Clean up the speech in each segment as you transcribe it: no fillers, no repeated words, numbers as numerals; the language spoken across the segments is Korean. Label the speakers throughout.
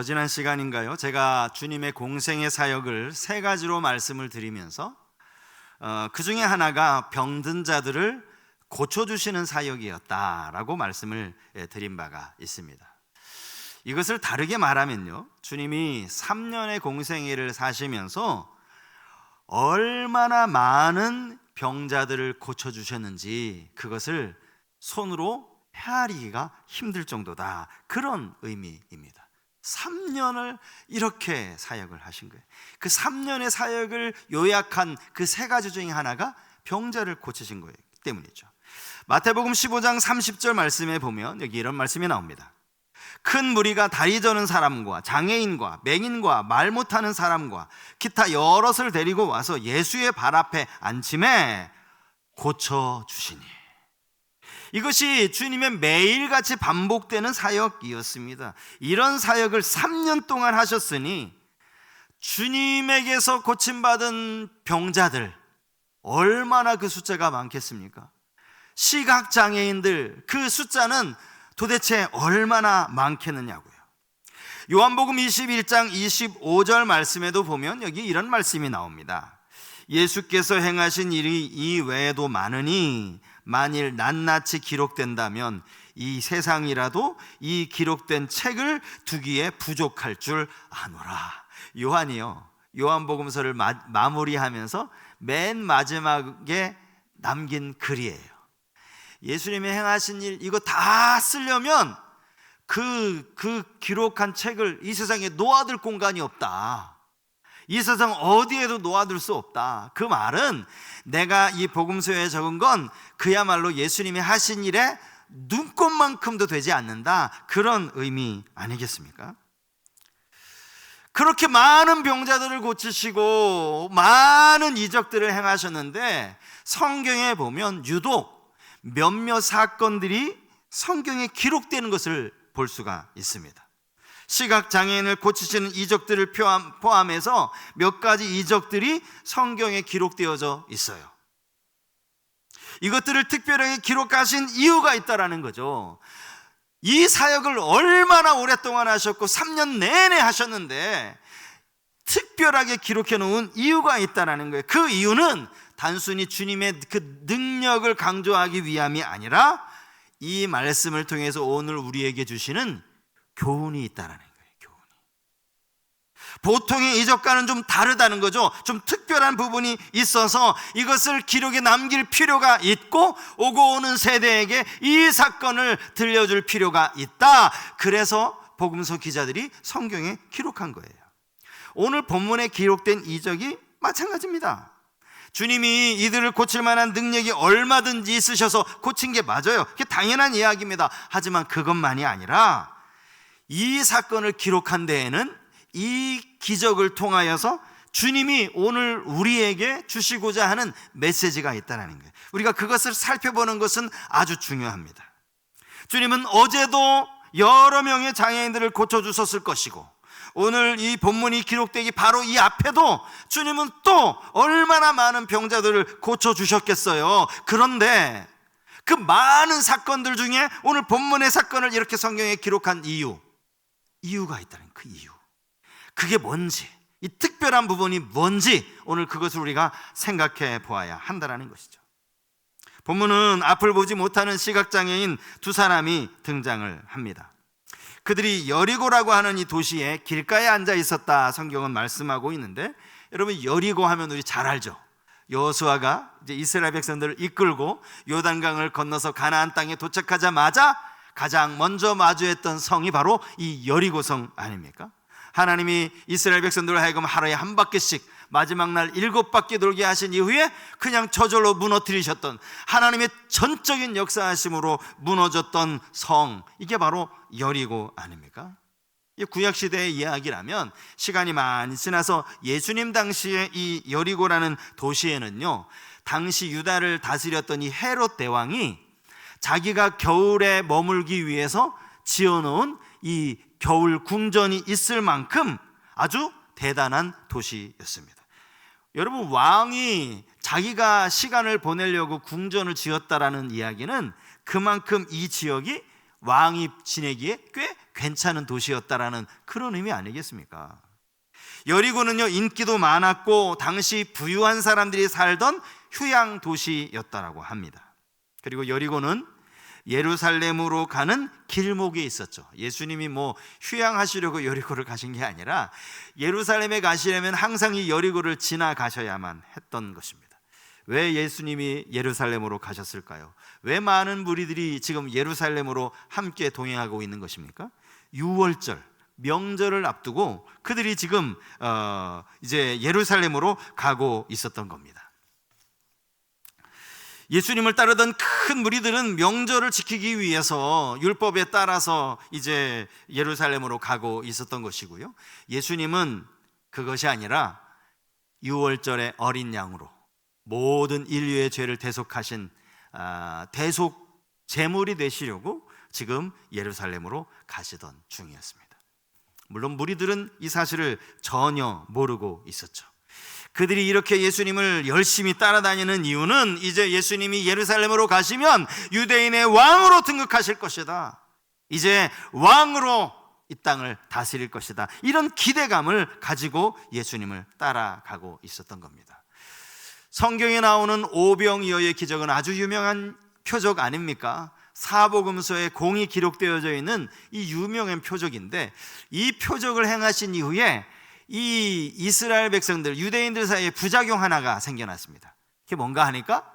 Speaker 1: 지난 시간인가요? 제가 주님의 공생의 사역을 세 가지로 말씀을 드리면서 그 중에 하나가 병든 자들을 고쳐주시는 사역이었다라고 말씀을 드린 바가 있습니다. 이것을 다르게 말하면요, 주님이 3년의 공생애를 사시면서 얼마나 많은 병자들을 고쳐주셨는지 그것을 손으로 헤아리기가 힘들 정도다, 그런 의미입니다. 3년을 이렇게 사역을 하신 거예요. 그 3년의 사역을 요약한 그 세 가지 중에 하나가 병자를 고치신 거예요 때문이죠. 마태복음 15장 30절 말씀에 보면 여기 이런 말씀이 나옵니다. 큰 무리가 다리 저는 사람과 장애인과 맹인과 말 못하는 사람과 기타 여럿을 데리고 와서 예수의 발 앞에 앉힘에 고쳐주시니, 이것이 주님의 매일같이 반복되는 사역이었습니다. 이런 사역을 3년 동안 하셨으니 주님에게서 고침받은 병자들 얼마나 그 숫자가 많겠습니까? 시각장애인들 그 숫자는 도대체 얼마나 많겠느냐고요. 요한복음 21장 25절 말씀에도 보면 여기 이런 말씀이 나옵니다. 예수께서 행하신 일이 이 외에도 많으니 만일 낱낱이 기록된다면 이 세상이라도 이 기록된 책을 두기에 부족할 줄 아노라. 요한이요, 요한복음서를 마무리하면서 맨 마지막에 남긴 글이에요. 예수님이 행하신 일 이거 다 쓰려면 그 기록한 책을 이 세상에 놓아둘 공간이 없다. 이 세상 어디에도 놓아둘 수 없다. 그 말은 내가 이 복음서에 적은 건 그야말로 예수님이 하신 일에 눈꼽만큼도 되지 않는다, 그런 의미 아니겠습니까? 그렇게 많은 병자들을 고치시고 많은 이적들을 행하셨는데 성경에 보면 유독 몇몇 사건들이 성경에 기록되는 것을 볼 수가 있습니다. 시각장애인을 고치시는 이적들을 포함해서 몇 가지 이적들이 성경에 기록되어져 있어요. 이것들을 특별하게 기록하신 이유가 있다라는 거죠. 이 사역을 얼마나 오랫동안 하셨고 3년 내내 하셨는데 특별하게 기록해 놓은 이유가 있다라는 거예요. 그 이유는 단순히 주님의 그 능력을 강조하기 위함이 아니라 이 말씀을 통해서 오늘 우리에게 주시는 교훈이 있다라는 거예요. 교훈이. 보통의 이적과는 좀 다르다는 거죠. 좀 특별한 부분이 있어서 이것을 기록에 남길 필요가 있고 오고 오는 세대에게 이 사건을 들려줄 필요가 있다. 그래서 복음서 기자들이 성경에 기록한 거예요. 오늘 본문에 기록된 이적이 마찬가지입니다. 주님이 이들을 고칠 만한 능력이 얼마든지 있으셔서 고친 게 맞아요. 그게 당연한 이야기입니다. 하지만 그것만이 아니라 이 사건을 기록한 데에는 이 기적을 통하여서 주님이 오늘 우리에게 주시고자 하는 메시지가 있다는 거예요. 우리가 그것을 살펴보는 것은 아주 중요합니다. 주님은 어제도 여러 명의 장애인들을 고쳐주셨을 것이고 오늘 이 본문이 기록되기 바로 이 앞에도 주님은 또 얼마나 많은 병자들을 고쳐주셨겠어요. 그런데 그 많은 사건들 중에 오늘 본문의 사건을 이렇게 성경에 기록한 이유가 있다는 그 이유, 그게 뭔지, 이 특별한 부분이 뭔지 오늘 그것을 우리가 생각해 보아야 한다는 것이죠. 본문은 앞을 보지 못하는 시각장애인 두 사람이 등장을 합니다. 그들이 여리고라고 하는 이 도시에 길가에 앉아 있었다 성경은 말씀하고 있는데, 여러분 여리고 하면 우리 잘 알죠. 여호수아가 이제 이스라엘 백성들을 이끌고 요단강을 건너서 가나안 땅에 도착하자마자 가장 먼저 마주했던 성이 바로 이 여리고성 아닙니까? 하나님이 이스라엘 백성들을 하여금 하루에 한 바퀴씩 마지막 날 7바퀴 돌게 하신 이후에 그냥 저절로 무너뜨리셨던, 하나님의 전적인 역사하심으로 무너졌던 성, 이게 바로 여리고 아닙니까? 이 구약시대의 이야기라면 시간이 많이 지나서 예수님 당시에 이 여리고라는 도시에는요, 당시 유다를 다스렸던 이 헤롯 대왕이 자기가 겨울에 머물기 위해서 지어놓은 이 겨울 궁전이 있을 만큼 아주 대단한 도시였습니다. 여러분, 왕이 자기가 시간을 보내려고 궁전을 지었다라는 이야기는 그만큼 이 지역이 왕이 지내기에 꽤 괜찮은 도시였다라는 그런 의미 아니겠습니까? 여리고는요, 인기도 많았고 당시 부유한 사람들이 살던 휴양 도시였다라고 합니다. 그리고 여리고는 예루살렘으로 가는 길목에 있었죠. 예수님이 휴양하시려고 여리고를 가신 게 아니라 예루살렘에 가시려면 항상 이 여리고를 지나가셔야만 했던 것입니다. 왜 예수님이 예루살렘으로 가셨을까요? 왜 많은 무리들이 지금 예루살렘으로 함께 동행하고 있는 것입니까? 유월절, 명절을 앞두고 그들이 지금 이제 예루살렘으로 가고 있었던 겁니다. 예수님을 따르던 큰 무리들은 명절을 지키기 위해서 율법에 따라서 이제 예루살렘으로 가고 있었던 것이고요. 예수님은 그것이 아니라 유월절의 어린 양으로 모든 인류의 죄를 대속하신 대속 제물이 되시려고 지금 예루살렘으로 가시던 중이었습니다. 물론 무리들은 이 사실을 전혀 모르고 있었죠. 그들이 이렇게 예수님을 열심히 따라다니는 이유는 이제 예수님이 예루살렘으로 가시면 유대인의 왕으로 등극하실 것이다, 이제 왕으로 이 땅을 다스릴 것이다, 이런 기대감을 가지고 예수님을 따라가고 있었던 겁니다. 성경에 나오는 오병이어의 기적은 아주 유명한 표적 아닙니까? 사복음서에 공이 기록되어져 있는 이 유명한 표적인데, 이 표적을 행하신 이후에 이 이스라엘 백성들, 유대인들 사이에 부작용 하나가 생겨났습니다. 그게 뭔가 하니까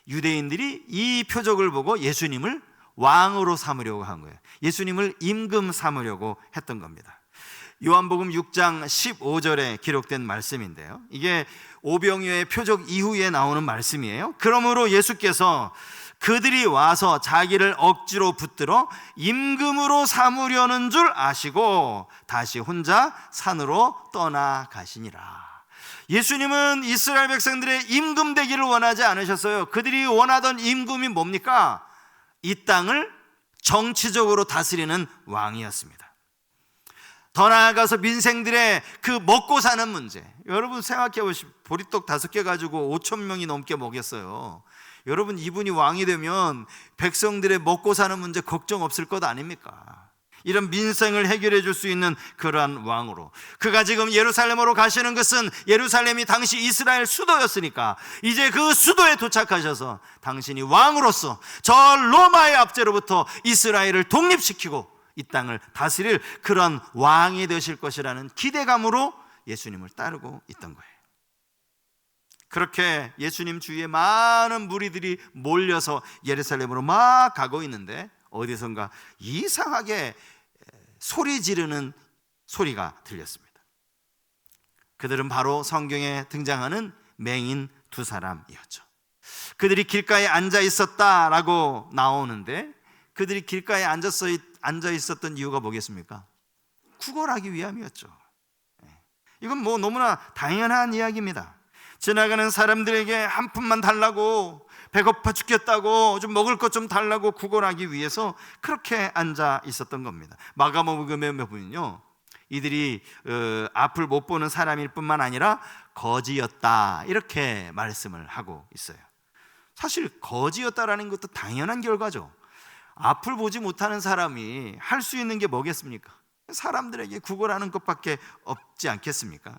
Speaker 1: 유대인들이 이 표적을 보고 예수님을 왕으로 삼으려고 한 거예요. 예수님을 임금 삼으려고 했던 겁니다. 요한복음 6장 15절에 기록된 말씀인데요, 이게 오병이어의 표적 이후에 나오는 말씀이에요. 그러므로 예수께서 그들이 와서 자기를 억지로 붙들어 임금으로 삼으려는 줄 아시고 다시 혼자 산으로 떠나가시니라. 예수님은 이스라엘 백성들의 임금 되기를 원하지 않으셨어요. 그들이 원하던 임금이 뭡니까? 이 땅을 정치적으로 다스리는 왕이었습니다. 더 나아가서 민생들의 그 먹고 사는 문제, 여러분 생각해 보십시오. 보리떡 5개 가지고 5천 명이 넘게 먹였어요. 여러분, 이분이 왕이 되면 백성들의 먹고 사는 문제 걱정 없을 것 아닙니까? 이런 민생을 해결해 줄 수 있는 그러한 왕으로, 그가 지금 예루살렘으로 가시는 것은 예루살렘이 당시 이스라엘 수도였으니까 이제 그 수도에 도착하셔서 당신이 왕으로서 저 로마의 압제로부터 이스라엘을 독립시키고 이 땅을 다스릴 그런 왕이 되실 것이라는 기대감으로 예수님을 따르고 있던 거예요. 그렇게 예수님 주위에 많은 무리들이 몰려서 예루살렘으로 막 가고 있는데, 어디선가 이상하게 소리 지르는 소리가 들렸습니다. 그들은 바로 성경에 등장하는 맹인 2사람이었죠. 그들이 길가에 앉아 있었다라고 나오는데, 그들이 길가에 앉아 있었던 이유가 뭐겠습니까? 구걸하기 위함이었죠. 이건 너무나 당연한 이야기입니다. 지나가는 사람들에게 한 푼만 달라고, 배고파 죽겠다고, 좀 먹을 것 좀 달라고 구걸하기 위해서 그렇게 앉아 있었던 겁니다. 마가복음에 보면요, 이들이 앞을 못 보는 사람일 뿐만 아니라 거지였다, 이렇게 말씀을 하고 있어요. 사실 거지였다라는 것도 당연한 결과죠. 앞을 보지 못하는 사람이 할 수 있는 게 뭐겠습니까? 사람들에게 구걸하는 것밖에 없지 않겠습니까?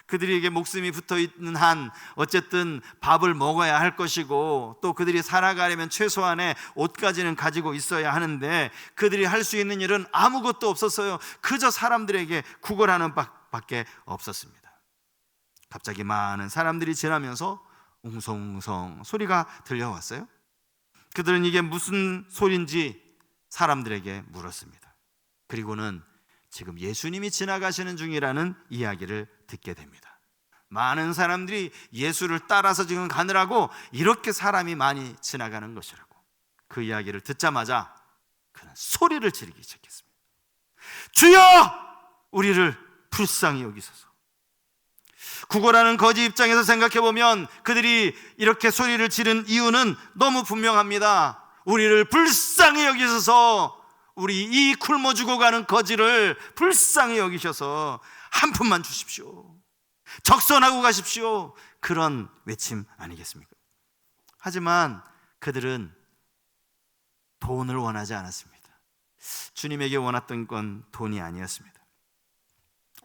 Speaker 1: 그들에게 목숨이 붙어있는 한 어쨌든 밥을 먹어야 할 것이고, 또 그들이 살아가려면 최소한의 옷까지는 가지고 있어야 하는데 그들이 할 수 있는 일은 아무것도 없었어요. 그저 사람들에게 구걸하는 밖에 없었습니다. 갑자기 많은 사람들이 지나면서 웅성웅성 소리가 들려왔어요. 그들은 이게 무슨 소리인지 사람들에게 물었습니다. 그리고는 지금 예수님이 지나가시는 중이라는 이야기를 듣게 됩니다. 많은 사람들이 예수를 따라서 지금 가느라고 이렇게 사람이 많이 지나가는 것이라고. 그 이야기를 듣자마자 그는 소리를 지르기 시작했습니다. 주여, 우리를 불쌍히 여기소서. 구걸하는 거지 입장에서 생각해 보면 그들이 이렇게 소리를 지른 이유는 너무 분명합니다. 우리를 불쌍히 여기소서, 우리 이 굶어 죽어가는 거지를 불쌍히 여기셔서 한 푼만 주십시오, 적선하고 가십시오, 그런 외침 아니겠습니까? 하지만 그들은 돈을 원하지 않았습니다. 주님에게 원했던 건 돈이 아니었습니다.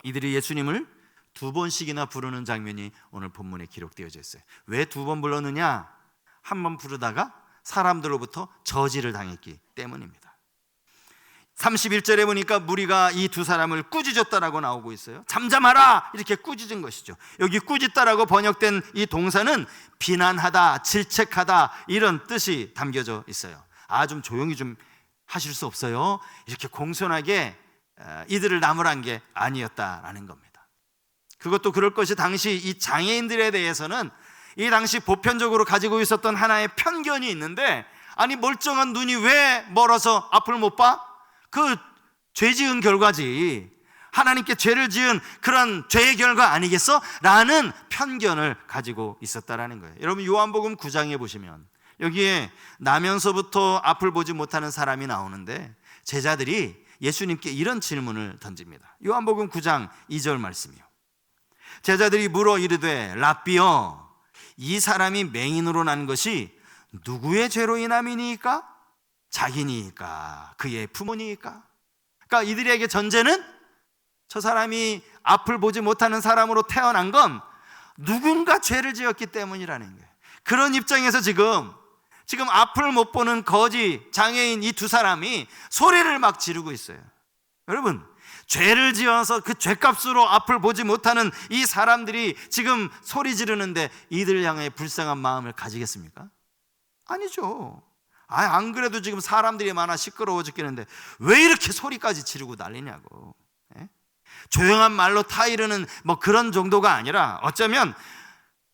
Speaker 1: 이들이 예수님을 2번씩이나 부르는 장면이 오늘 본문에 기록되어져 있어요. 왜 2번 불렀느냐? 한 번 부르다가 사람들로부터 저지를 당했기 때문입니다. 31절에 보니까 무리가 이 두 사람을 꾸짖었다라고 나오고 있어요. 잠잠하라 이렇게 꾸짖은 것이죠. 여기 꾸짖다라고 번역된 이 동사는 비난하다, 질책하다 이런 뜻이 담겨져 있어요. 좀 조용히 좀 하실 수 없어요? 이렇게 공손하게 이들을 나무란 게 아니었다라는 겁니다. 그것도 그럴 것이 당시 이 장애인들에 대해서는 이 당시 보편적으로 가지고 있었던 하나의 편견이 있는데, 아니 멀쩡한 눈이 왜 멀어서 앞을 못 봐? 그 죄 지은 결과지, 하나님께 죄를 지은 그런 죄의 결과 아니겠어? 라는 편견을 가지고 있었다라는 거예요. 여러분 요한복음 9장에 보시면 여기에 나면서부터 앞을 보지 못하는 사람이 나오는데 제자들이 예수님께 이런 질문을 던집니다. 요한복음 9장 2절 말씀이요. 제자들이 물어 이르되 랍비여, 이 사람이 맹인으로 난 것이 누구의 죄로 인함이니까? 자기니까? 그의 부모니까? 그러니까 이들에게 전제는 저 사람이 앞을 보지 못하는 사람으로 태어난 건 누군가 죄를 지었기 때문이라는 거예요. 그런 입장에서 지금 앞을 못 보는 거지 장애인 이 두 사람이 소리를 막 지르고 있어요. 여러분, 죄를 지어서 그 죄값으로 앞을 보지 못하는 이 사람들이 지금 소리 지르는데 이들 향해 불쌍한 마음을 가지겠습니까? 아니죠. 안 그래도 지금 사람들이 많아 시끄러워 죽겠는데 왜 이렇게 소리까지 지르고 난리냐고. 조용한 말로 타이르는 뭐 그런 정도가 아니라 어쩌면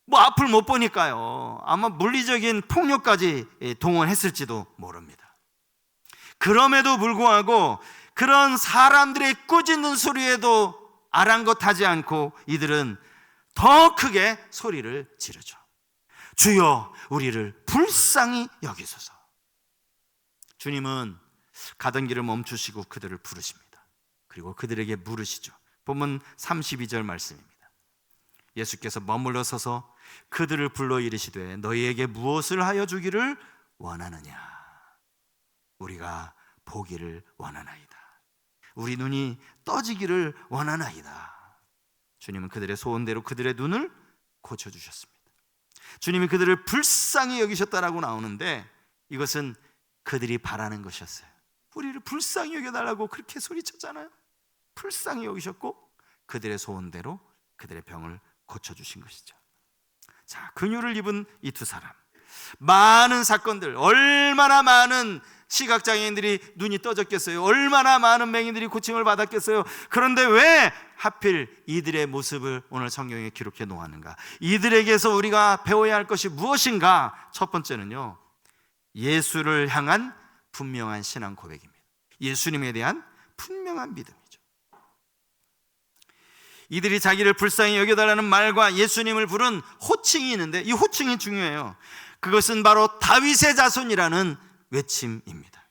Speaker 1: 뭐 앞을 못 보니까요, 아마 물리적인 폭력까지 동원했을지도 모릅니다. 그럼에도 불구하고 그런 사람들의 꾸짖는 소리에도 아랑곳하지 않고 이들은 더 크게 소리를 지르죠. 주여 우리를 불쌍히 여기소서. 주님은 가던 길을 멈추시고 그들을 부르십니다. 그리고 그들에게 물으시죠. 본문 32절 말씀입니다. 예수께서 머물러 서서 그들을 불러 이르시되 너희에게 무엇을 하여 주기를 원하느냐? 우리가 보기를 원하나이다. 우리 눈이 떠지기를 원하나이다. 주님은 그들의 소원대로 그들의 눈을 고쳐주셨습니다. 주님이 그들을 불쌍히 여기셨다라고 나오는데 이것은 그들이 바라는 것이었어요. 우리를 불쌍히 여겨달라고 그렇게 소리쳤잖아요. 불쌍히 여기셨고 그들의 소원대로 그들의 병을 고쳐주신 것이죠. 자, 긍휼을 입은 이 두 사람, 많은 사건들, 얼마나 많은 시각장애인들이 눈이 떠졌겠어요. 얼마나 많은 맹인들이 고침을 받았겠어요. 그런데 왜 하필 이들의 모습을 오늘 성경에 기록해 놓았는가? 이들에게서 우리가 배워야 할 것이 무엇인가? 첫 번째는요, 예수를 향한 분명한 신앙 고백입니다. 예수님에 대한 분명한 믿음이죠. 이들이 자기를 불쌍히 여겨달라는 말과 예수님을 부른 호칭이 있는데 이 호칭이 중요해요. 그것은 바로 다윗의 자손이라는 외침입니다.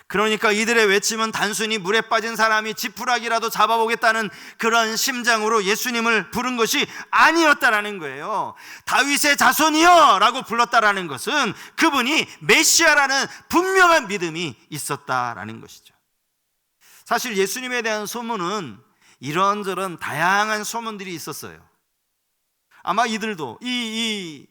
Speaker 1: 그러니까 이들의 외침은 단순히 물에 빠진 사람이 지푸라기라도 잡아보겠다는 그런 심장으로 예수님을 부른 것이 아니었다라는 거예요. 다윗의 자손이여 라고 불렀다라는 것은 그분이 메시아라는 분명한 믿음이 있었다라는 것이죠. 사실 예수님에 대한 소문은 이런저런 다양한 소문들이 있었어요. 아마 이들도 이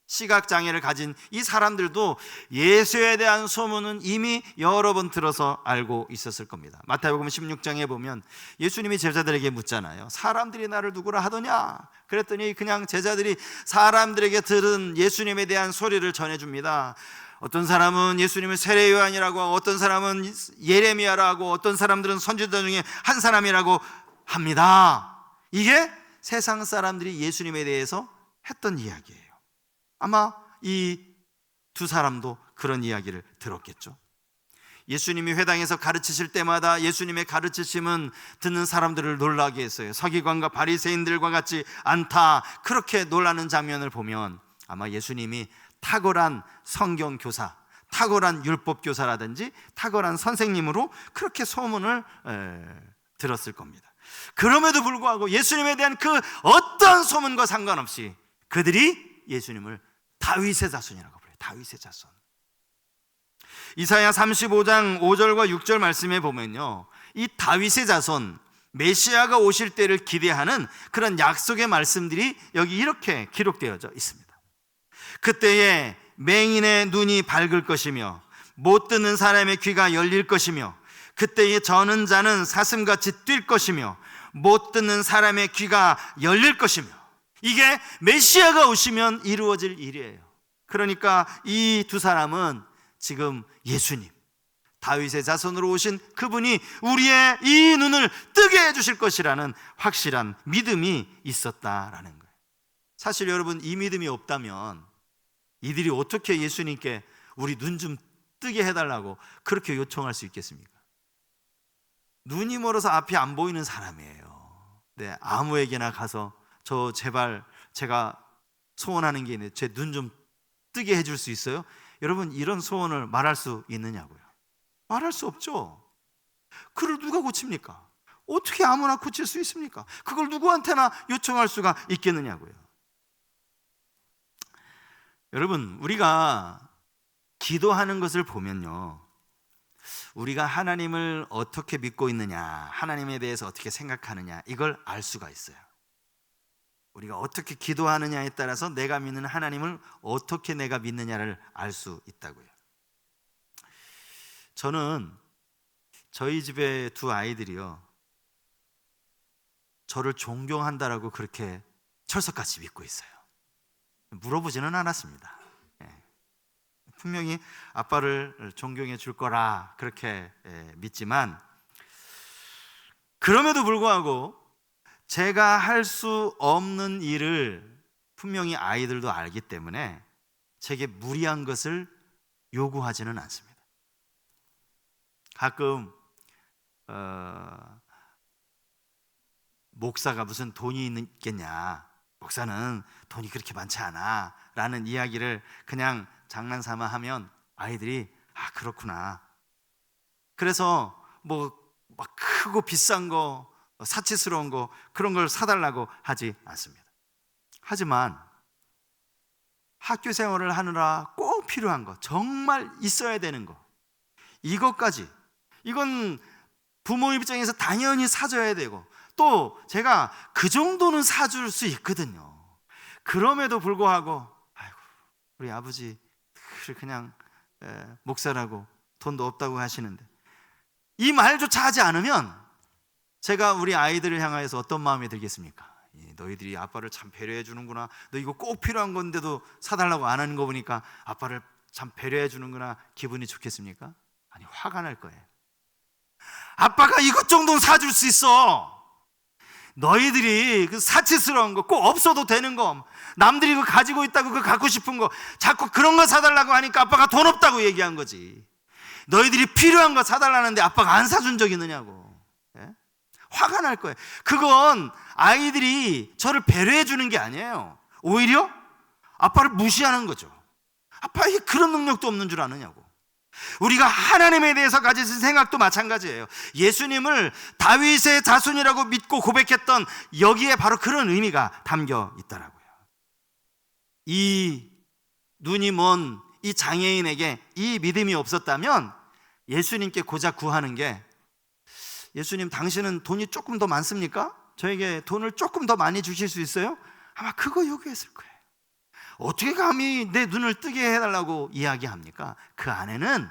Speaker 1: 시각장애를 가진 이 사람들도 예수에 대한 소문은 이미 여러 번 들어서 알고 있었을 겁니다. 마태복음 16장에 보면 예수님이 제자들에게 묻잖아요. 사람들이 나를 누구라 하더냐? 그랬더니 그냥 제자들이 사람들에게 들은 예수님에 대한 소리를 전해줍니다. 어떤 사람은 예수님을 세례 요한이라고 하고 어떤 사람은 예레미야라고, 어떤 사람들은 선지자 중에 한 사람이라고 합니다. 이게 세상 사람들이 예수님에 대해서 했던 이야기예요. 아마 이 두 사람도 그런 이야기를 들었겠죠. 예수님이 회당에서 가르치실 때마다 예수님의 가르치심은 듣는 사람들을 놀라게 했어요. 서기관과 바리새인들과 같지 않다, 그렇게 놀라는 장면을 보면 아마 예수님이 탁월한 성경 교사, 탁월한 율법 교사라든지 탁월한 선생님으로 그렇게 소문을 들었을 겁니다. 그럼에도 불구하고 예수님에 대한 그 어떤 소문과 상관없이 그들이 예수님을 다윗의 자손이라고 불러요. 다윗의 자손. 이사야 35장 5절과 6절 말씀에 보면요, 이 다윗의 자손 메시아가 오실 때를 기대하는 그런 약속의 말씀들이 여기 이렇게 기록되어져 있습니다. 그때에 맹인의 눈이 밝을 것이며 못 듣는 사람의 귀가 열릴 것이며 그때에 저는 자는 사슴같이 뛸 것이며 못 듣는 사람의 귀가 열릴 것이며, 이게 메시아가 오시면 이루어질 일이에요. 그러니까 이 두 사람은 지금 예수님, 다윗의 자손으로 오신 그분이 우리의 이 눈을 뜨게 해주실 것이라는 확실한 믿음이 있었다라는 거예요. 사실 여러분, 이 믿음이 없다면 이들이 어떻게 예수님께 우리 눈 좀 뜨게 해달라고 그렇게 요청할 수 있겠습니까? 눈이 멀어서 앞이 안 보이는 사람이에요. 네, 아무에게나 가서 저 제발 제가 소원하는 게 있는데 제 눈 좀 뜨게 해줄 수 있어요? 여러분, 이런 소원을 말할 수 있느냐고요? 말할 수 없죠. 그걸 누가 고칩니까? 어떻게 아무나 고칠 수 있습니까? 그걸 누구한테나 요청할 수가 있겠느냐고요. 여러분, 우리가 기도하는 것을 보면요, 우리가 하나님을 어떻게 믿고 있느냐, 하나님에 대해서 어떻게 생각하느냐, 이걸 알 수가 있어요. 우리가 어떻게 기도하느냐에 따라서 내가 믿는 하나님을 어떻게 내가 믿느냐를 알 수 있다고요. 저는 저희 집에 두 아이들이요, 저를 존경한다라고 그렇게 철석같이 믿고 있어요. 물어보지는 않았습니다. 분명히 아빠를 존경해 줄 거라 그렇게 믿지만, 그럼에도 불구하고 제가 할 수 없는 일을 분명히 아이들도 알기 때문에 제게 무리한 것을 요구하지는 않습니다. 가끔 목사가 무슨 돈이 있겠냐, 목사는 돈이 그렇게 많지 않아 라는 이야기를 그냥 장난삼아 하면 아이들이 아, 그렇구나. 그래서 뭐 막 크고 비싼 거, 사치스러운 거, 그런 걸 사달라고 하지 않습니다. 하지만 학교 생활을 하느라 꼭 필요한 거, 정말 있어야 되는 거, 이것까지, 이건 부모 입장에서 당연히 사줘야 되고, 또 제가 그 정도는 사줄 수 있거든요. 그럼에도 불구하고 아이고, 우리 아버지 그냥 목사라고 돈도 없다고 하시는데, 이 말조차 하지 않으면 제가 우리 아이들을 향하여서 어떤 마음이 들겠습니까? 너희들이 아빠를 참 배려해 주는구나, 너 이거 꼭 필요한 건데도 사달라고 안 하는 거 보니까 아빠를 참 배려해 주는구나, 기분이 좋겠습니까? 아니, 화가 날 거예요. 아빠가 이것 정도는 사줄 수 있어. 너희들이 그 사치스러운 거, 꼭 없어도 되는 거, 남들이 그거 가지고 있다고 그거 갖고 싶은 거 자꾸 그런 거 사달라고 하니까 아빠가 돈 없다고 얘기한 거지. 너희들이 필요한 거 사달라는데 아빠가 안 사준 적 있느냐고. 예? 화가 날 거예요. 그건 아이들이 저를 배려해 주는 게 아니에요. 오히려 아빠를 무시하는 거죠. 아빠에게 그런 능력도 없는 줄 아느냐고. 우리가 하나님에 대해서 가진 생각도 마찬가지예요. 예수님을 다윗의 자손이라고 믿고 고백했던 여기에 바로 그런 의미가 담겨 있더라고요. 이 눈이 먼 이 장애인에게 이 믿음이 없었다면 예수님께 고작 구하는 게, 예수님 당신은 돈이 조금 더 많습니까? 저에게 돈을 조금 더 많이 주실 수 있어요? 아마 그거 요구했을 거예요. 어떻게 감히 내 눈을 뜨게 해달라고 이야기합니까? 그 안에는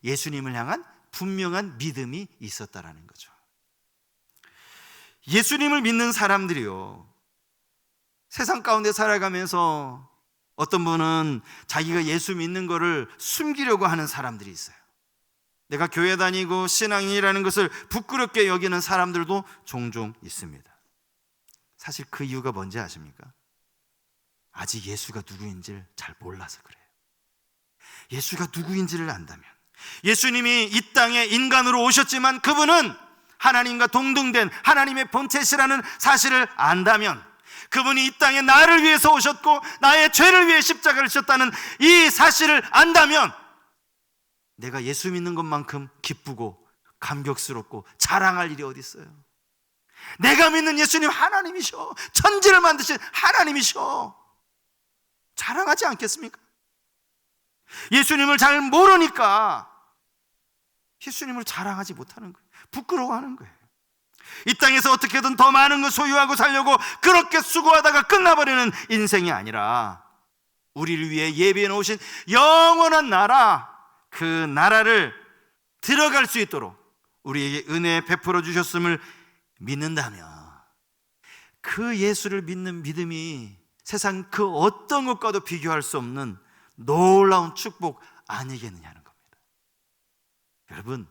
Speaker 1: 예수님을 향한 분명한 믿음이 있었다라는 거죠. 예수님을 믿는 사람들이요, 세상 가운데 살아가면서 어떤 분은 자기가 예수 믿는 거를 숨기려고 하는 사람들이 있어요. 내가 교회 다니고 신앙인이라는 것을 부끄럽게 여기는 사람들도 종종 있습니다. 사실 그 이유가 뭔지 아십니까? 아직 예수가 누구인지를 잘 몰라서 그래요. 예수가 누구인지를 안다면, 예수님이 이 땅에 인간으로 오셨지만 그분은 하나님과 동등된 하나님의 본체시라는 사실을 안다면, 그분이 이 땅에 나를 위해서 오셨고 나의 죄를 위해 십자가를 지셨다는 이 사실을 안다면, 내가 예수 믿는 것만큼 기쁘고 감격스럽고 자랑할 일이 어디 있어요? 내가 믿는 예수님 하나님이셔, 천지를 만드신 하나님이셔, 자랑하지 않겠습니까? 예수님을 잘 모르니까 예수님을 자랑하지 못하는 거예요. 부끄러워하는 거예요. 이 땅에서 어떻게든 더 많은 걸 소유하고 살려고 그렇게 수고하다가 끝나버리는 인생이 아니라 우리를 위해 예비해 놓으신 영원한 나라, 그 나라를 들어갈 수 있도록 우리에게 은혜 베풀어 주셨음을 믿는다면 그 예수를 믿는 믿음이 세상 그 어떤 것과도 비교할 수 없는 놀라운 축복 아니겠느냐는 겁니다. 여러분,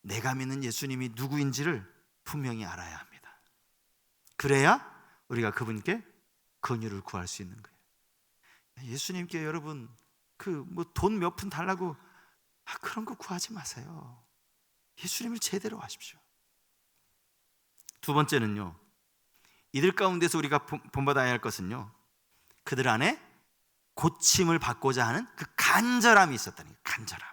Speaker 1: 내가 믿는 예수님이 누구인지를 분명히 알아야 합니다. 그래야 우리가 그분께 긍휼을 구할 수 있는 거예요. 예수님께 여러분 돈 몇 푼 달라고 그런 거 구하지 마세요. 예수님을 제대로 아십시오. 두 번째는요, 이들 가운데서 우리가 본받아야 할 것은요, 그들 안에 고침을 받고자 하는 그 간절함이 있었다는 거예요. 간절함.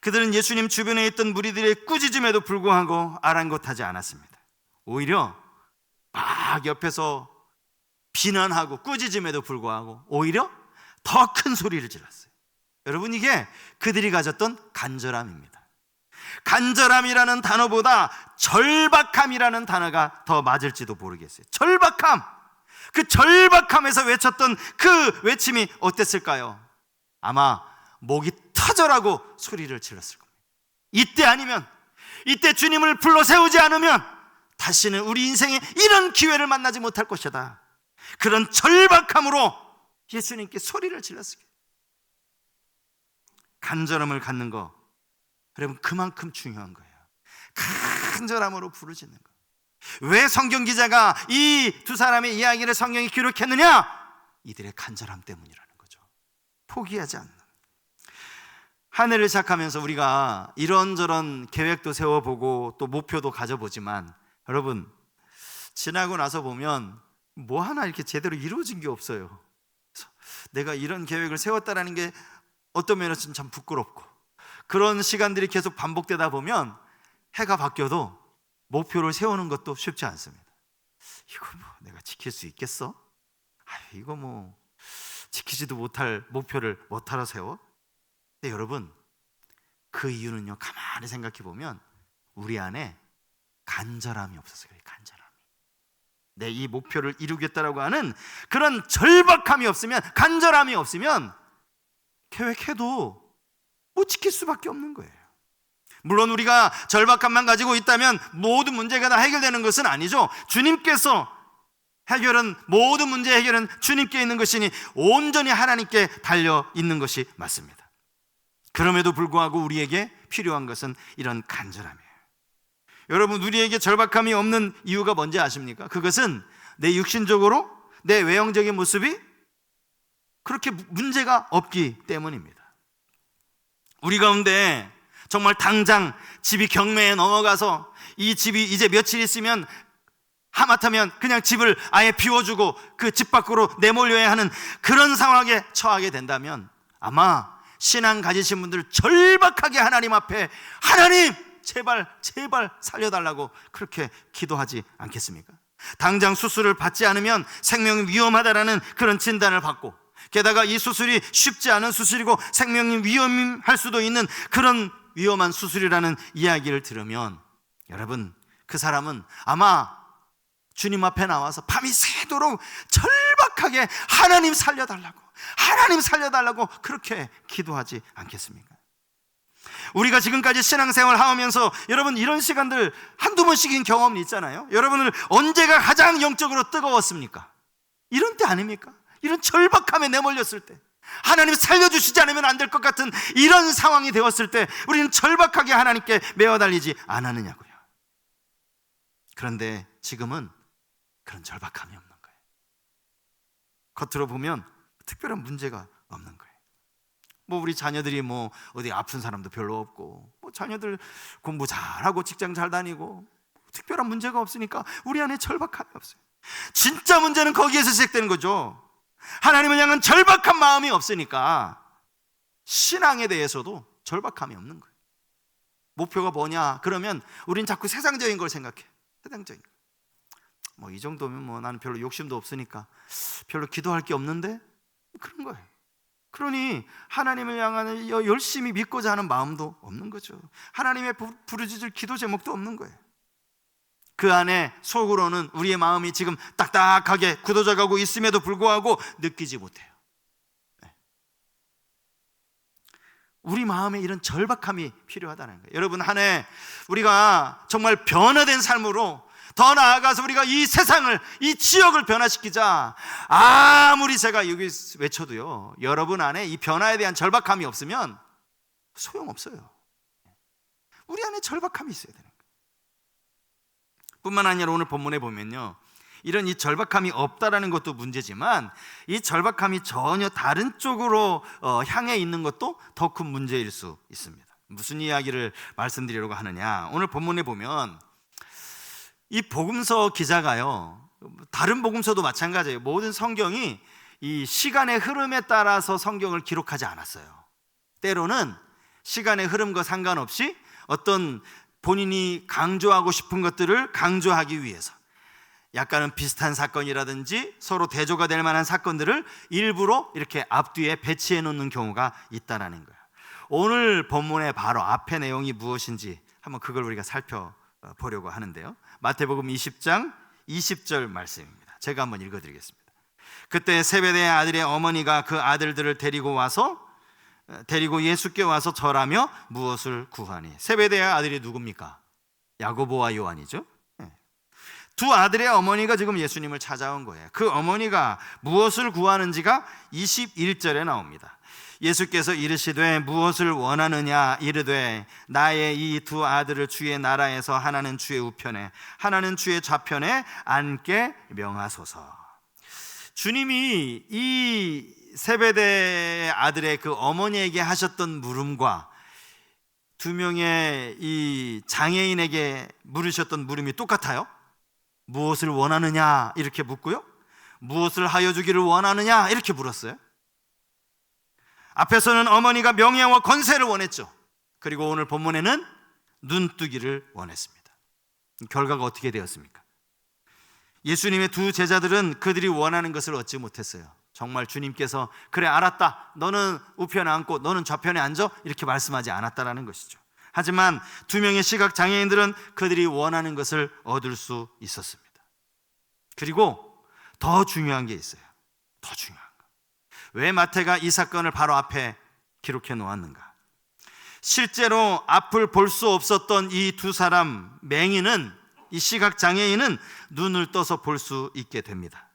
Speaker 1: 그들은 예수님 주변에 있던 무리들의 꾸짖음에도 불구하고 아랑곳하지 않았습니다. 오히려 막 옆에서 비난하고 꾸짖음에도 불구하고 오히려 더 큰 소리를 질렀어요. 여러분, 이게 그들이 가졌던 간절함입니다. 간절함이라는 단어보다 절박함이라는 단어가 더 맞을지도 모르겠어요. 절박함. 그 절박함에서 외쳤던 그 외침이 어땠을까요? 아마 목이 터져라고 소리를 질렀을 겁니다. 이때 아니면, 이때 주님을 불러 세우지 않으면 다시는 우리 인생에 이런 기회를 만나지 못할 것이다. 그런 절박함으로 예수님께 소리를 질렀을 거예요. 간절함을 갖는 거, 여러분, 그만큼 중요한 거예요. 간절함으로 부르짖는 거. 왜 성경 기자가 이 두 사람의 이야기를 성경에 기록했느냐? 이들의 간절함 때문이라는 거죠. 포기하지 않는. 한 해를 시작하면서 우리가 이런저런 계획도 세워보고 또 목표도 가져보지만 여러분, 지나고 나서 보면 뭐 하나 이렇게 제대로 이루어진 게 없어요. 그래서 내가 이런 계획을 세웠다라는 게 어떤 면에서는 참 부끄럽고, 그런 시간들이 계속 반복되다 보면 해가 바뀌어도 목표를 세우는 것도 쉽지 않습니다. 이거 뭐 내가 지킬 수 있겠어? 이거 뭐 지키지도 못할 목표를 뭐하러 세워? 근데 여러분, 그 이유는요, 가만히 생각해 보면 우리 안에 간절함이 없어서 그래요. 간절함이. 내 이 목표를 이루겠다라고 하는 그런 절박함이 없으면, 간절함이 없으면 계획해도 못 지킬 수밖에 없는 거예요. 물론 우리가 절박함만 가지고 있다면 모든 문제가 다 해결되는 것은 아니죠. 주님께서 모든 문제 해결은 주님께 있는 것이니 온전히 하나님께 달려 있는 것이 맞습니다. 그럼에도 불구하고 우리에게 필요한 것은 이런 간절함이에요. 여러분, 우리에게 절박함이 없는 이유가 뭔지 아십니까? 그것은 내 육신적으로, 내 외형적인 모습이 그렇게 문제가 없기 때문입니다. 우리 가운데 정말 당장 집이 경매에 넘어가서 이 집이 이제 며칠 있으면 하마터면 그냥 집을 아예 비워주고 그 집 밖으로 내몰려야 하는 그런 상황에 처하게 된다면 아마 신앙 가지신 분들 절박하게 하나님 앞에, 하나님 제발 살려달라고 그렇게 기도하지 않겠습니까? 당장 수술을 받지 않으면 생명이 위험하다라는 그런 진단을 받고, 게다가 이 수술이 쉽지 않은 수술이고 생명이 위험할 수도 있는 그런 위험한 수술이라는 이야기를 들으면 여러분, 그 사람은 아마 주님 앞에 나와서 밤이 새도록 절박하게 하나님 살려달라고 그렇게 기도하지 않겠습니까? 우리가 지금까지 신앙생활 하면서 여러분, 이런 시간들 한두 번씩인 경험이 있잖아요. 여러분은 언제가 가장 영적으로 뜨거웠습니까? 이런 때 아닙니까? 이런 절박함에 내몰렸을 때, 하나님 살려주시지 않으면 안 될 것 같은 이런 상황이 되었을 때 우리는 절박하게 하나님께 메어달리지 않았느냐고요. 그런데 지금은 그런 절박함이 없는 거예요. 겉으로 보면 특별한 문제가 없는 거예요. 우리 자녀들이 어디 아픈 사람도 별로 없고, 자녀들 공부 잘하고 직장 잘 다니고 특별한 문제가 없으니까 우리 안에 절박함이 없어요. 진짜 문제는 거기에서 시작되는 거죠. 하나님을 향한 절박한 마음이 없으니까 신앙에 대해서도 절박함이 없는 거예요. 목표가 뭐냐? 그러면 우린 자꾸 세상적인 걸 생각해. 세상적인 거. 이 정도면 나는 별로 욕심도 없으니까 별로 기도할 게 없는데, 그런 거예요. 그러니 하나님을 향하는 열심히 믿고자 하는 마음도 없는 거죠. 하나님의 부르짖을 기도 제목도 없는 거예요. 그 안에 속으로는 우리의 마음이 지금 딱딱하게 굳어져가고 있음에도 불구하고 느끼지 못해요. 우리 마음에 이런 절박함이 필요하다는 거예요. 여러분, 한 해 우리가 정말 변화된 삶으로, 더 나아가서 우리가 이 세상을, 이 지역을 변화시키자. 아무리 제가 여기 외쳐도요, 여러분 안에 이 변화에 대한 절박함이 없으면 소용없어요. 우리 안에 절박함이 있어야 되는 거예요. 뿐만 아니라 오늘 본문에 보면요, 이런 이 절박함이 없다라는 것도 문제지만 이 절박함이 전혀 다른 쪽으로 향해 있는 것도 더 큰 문제일 수 있습니다. 무슨 이야기를 말씀드리려고 하느냐, 오늘 본문에 보면 이 복음서 기자가요, 다른 복음서도 마찬가지예요. 모든 성경이 이 시간의 흐름에 따라서 성경을 기록하지 않았어요. 때로는 시간의 흐름과 상관없이 어떤 본인이 강조하고 싶은 것들을 강조하기 위해서 약간은 비슷한 사건이라든지 서로 대조가 될 만한 사건들을 일부러 이렇게 앞뒤에 배치해 놓는 경우가 있다는 거예요. 오늘 본문의 바로 앞의 내용이 무엇인지 한번 그걸 우리가 살펴보려고 하는데요, 마태복음 20장 20절 말씀입니다. 제가 한번 읽어드리겠습니다. 그때 세베대의 아들의 어머니가 그 아들들을 데리고 예수께 와서 절하며 무엇을 구하니. 세베대의 아들이 누굽니까? 야고보와 요한이죠. 두 아들의 어머니가 지금 예수님을 찾아온 거예요. 그 어머니가 무엇을 구하는지가 21절에 나옵니다. 예수께서 이르시되 무엇을 원하느냐 이르되 나의 이 두 아들을 주의 나라에서 하나는 주의 우편에 하나는 주의 좌편에 앉게 명하소서. 주님이 이 세베대 아들의 그 어머니에게 하셨던 물음과 두 명의 이 장애인에게 물으셨던 물음이 똑같아요. 무엇을 원하느냐 이렇게 묻고요, 무엇을 하여 주기를 원하느냐 이렇게 물었어요. 앞에서는 어머니가 명예와 권세를 원했죠. 그리고 오늘 본문에는 눈뜨기를 원했습니다. 결과가 어떻게 되었습니까? 예수님의 두 제자들은 그들이 원하는 것을 얻지 못했어요. 정말 주님께서 그래 알았다, 너는 우편에 앉고 너는 좌편에 앉아 이렇게 말씀하지 않았다라는 것이죠. 하지만 두 명의 시각장애인들은 그들이 원하는 것을 얻을 수 있었습니다. 그리고 더 중요한 게 있어요. 더 중요한 거. 왜 마태가 이 사건을 바로 앞에 기록해 놓았는가? 실제로 앞을 볼 수 없었던 이 두 사람, 맹인은, 이 시각장애인은 눈을 떠서 볼 수 있게 됩니다.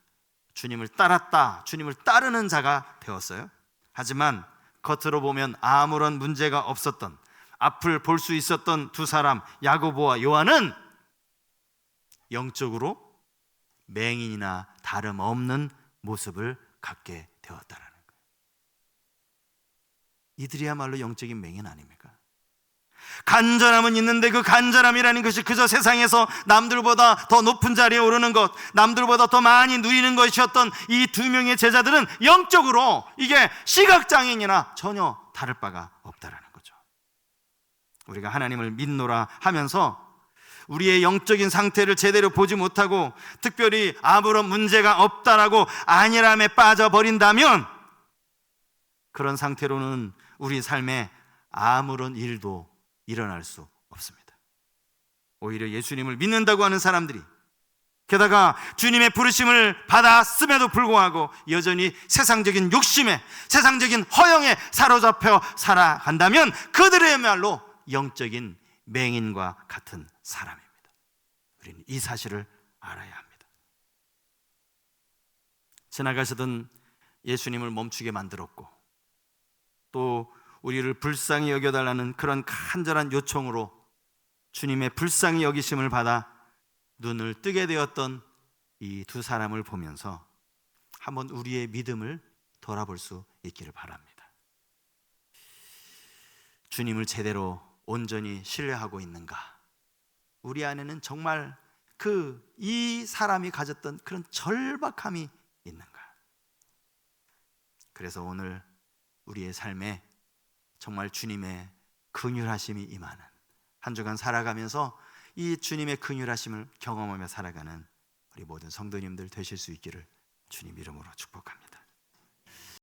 Speaker 1: 주님을 따랐다, 주님을 따르는 자가 되었어요. 하지만 겉으로 보면 아무런 문제가 없었던, 앞을 볼 수 있었던 두 사람, 야고보와 요한은 영적으로 맹인이나 다름없는 모습을 갖게 되었다는 거예요. 이들이야말로 영적인 맹인 아닙니까? 간절함은 있는데 그 간절함이라는 것이 그저 세상에서 남들보다 더 높은 자리에 오르는 것, 남들보다 더 많이 누리는 것이었던 이 두 명의 제자들은 영적으로 이게 시각장애인이나 전혀 다를 바가 없다라는 거죠. 우리가 하나님을 믿노라 하면서 우리의 영적인 상태를 제대로 보지 못하고 특별히 아무런 문제가 없다라고 안일함에 빠져버린다면 그런 상태로는 우리 삶에 아무런 일도 일어날 수 없습니다. 오히려 예수님을 믿는다고 하는 사람들이, 게다가 주님의 부르심을 받았음에도 불구하고 여전히 세상적인 욕심에, 세상적인 허영에 사로잡혀 살아간다면 그들의야말로 영적인 맹인과 같은 사람입니다. 우리는 이 사실을 알아야 합니다. 지나가시던 예수님을 멈추게 만들었고 또 우리를 불쌍히 여겨달라는 그런 간절한 요청으로 주님의 불쌍히 여기심을 받아 눈을 뜨게 되었던 이 두 사람을 보면서 한번 우리의 믿음을 돌아볼 수 있기를 바랍니다. 주님을 제대로 온전히 신뢰하고 있는가? 우리 안에는 정말 이 사람이 가졌던 그런 절박함이 있는가? 그래서 오늘 우리의 삶에 정말 주님의 긍휼하심이 임하는 한 주간 살아가면서 이 주님의 긍휼하심을 경험하며 살아가는 우리 모든 성도님들 되실 수 있기를 주님 이름으로 축복합니다.